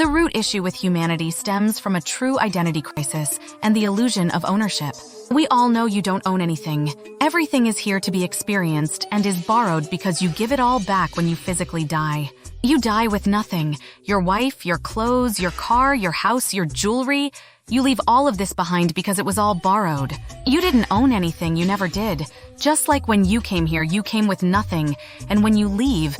root issue with humanity stems from a true identity crisis and the illusion of ownership. We all know you don't own anything. Everything is here to be experienced and is borrowed because you give it all back when you physically die. You die with nothing. Your wife, your clothes, your car, your house, your jewelry. You leave all of this behind because it was all borrowed. You didn't own anything, you never did. Just like when you came here, you came with nothing. And when you leave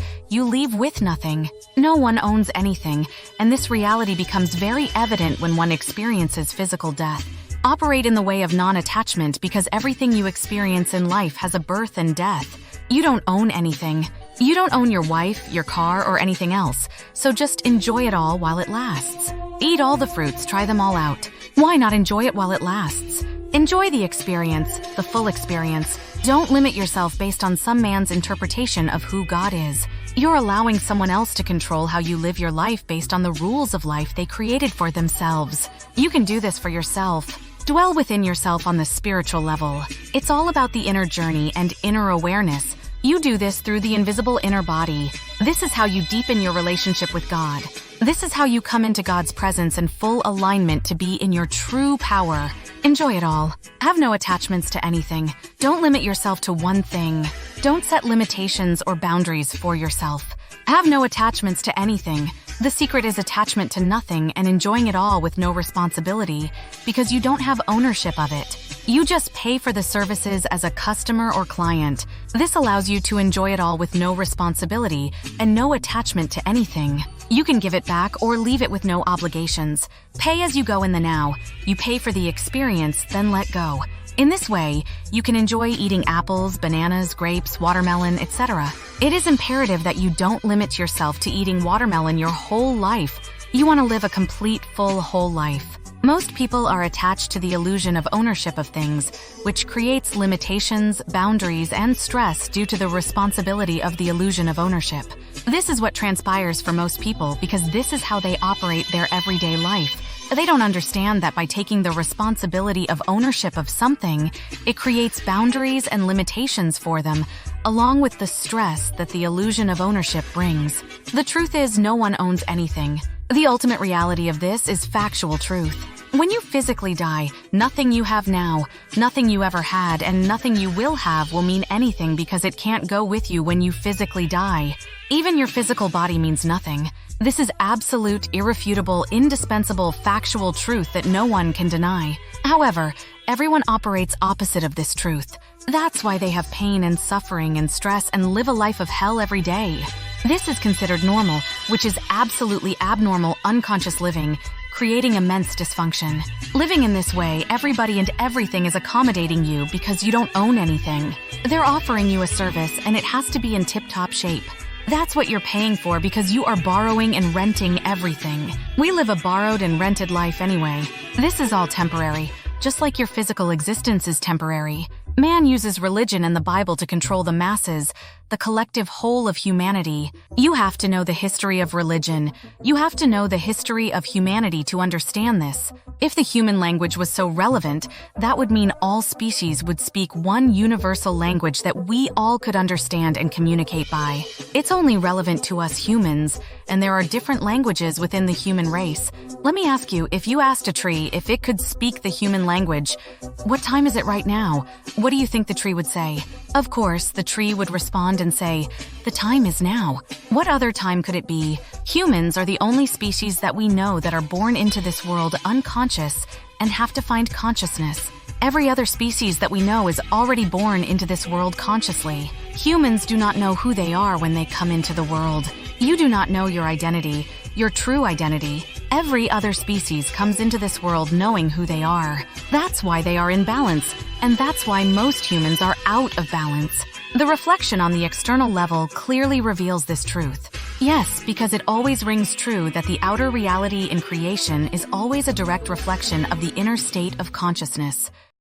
with nothing. No one owns anything, and this reality becomes very evident when one experiences physical death. Operate in the way of non-attachment because everything you experience in life has a birth and death. You don't own anything. You don't own your wife, your car, or anything else, so just enjoy it all while it lasts. Eat all the fruits, try them all out. Why not enjoy it while it lasts? Enjoy the experience, the full experience. Don't limit yourself based on some man's interpretation of who God is. You're allowing someone else to control how you live your life based on the rules of life they created for themselves. You can do this for yourself. Dwell within yourself on the spiritual level. It's all about the inner journey and inner awareness. You do this through the invisible inner body. This is how you deepen your relationship with God. This is how you come into God's presence in full alignment to be in your true power. Enjoy it all. Have no attachments to anything. Don't limit yourself to one thing. Don't set limitations or boundaries for yourself. Have no attachments to anything. The secret is attachment to nothing and enjoying it all with no responsibility because you don't have ownership of it. You just pay for the services as a customer or client. This allows you to enjoy it all with no responsibility and no attachment to anything. You can give it back or leave it with no obligations. Pay as you go in the now. You pay for the experience, then let go. In this way, you can enjoy eating apples, bananas, grapes, watermelon, etc. It is imperative that you don't limit yourself to eating watermelon your whole life. You want to live a complete, full, whole life. Most people are attached to the illusion of ownership of things, which creates limitations, boundaries, and stress due to the responsibility of the illusion of ownership. This is what transpires for most people because this is how they operate their everyday life. They don't understand that by taking the responsibility of ownership of something, it creates boundaries and limitations for them, along with the stress that the illusion of ownership brings. The truth is, no one owns anything. The ultimate reality of this is factual truth. When you physically die, nothing you have now, nothing you ever had, and nothing you will have will mean anything because it can't go with you when you physically die. Even your physical body means nothing. This is absolute, irrefutable, indispensable, factual truth that no one can deny. However, everyone operates opposite of this truth. That's why they have pain and suffering and stress and live a life of hell every day. This is considered normal, which is absolutely abnormal, unconscious living, creating immense dysfunction. Living in this way, everybody and everything is accommodating you because you don't own anything. They're offering you a service and it has to be in tip-top shape. That's what you're paying for because you are borrowing and renting everything. We live a borrowed and rented life anyway. This is all temporary, just like your physical existence is temporary. Man uses religion and the Bible to control the masses, the collective whole of humanity. You have to know the history of religion. You have to know the history of humanity to understand this. If the human language was so relevant, that would mean all species would speak one universal language that we all could understand and communicate by. It's only relevant to us humans, and there are different languages within the human race. Let me ask you, if you asked a tree if it could speak the human language, what time is it right now? What do you think the tree would say? Of course, the tree would respond and say, "The time is now." What other time could it be? Humans are the only species that we know that are born into this world unconscious and have to find consciousness. Every other species that we know is already born into this world consciously. Humans do not know who they are when they come into the world. You do not know your identity, your true identity. Every other species comes into this world knowing who they are. That's why they are in balance, and that's why most humans are out of balance. The reflection on the external level clearly reveals this truth. Yes, because it always rings true that the outer reality in creation is always a direct reflection of the inner state of consciousness.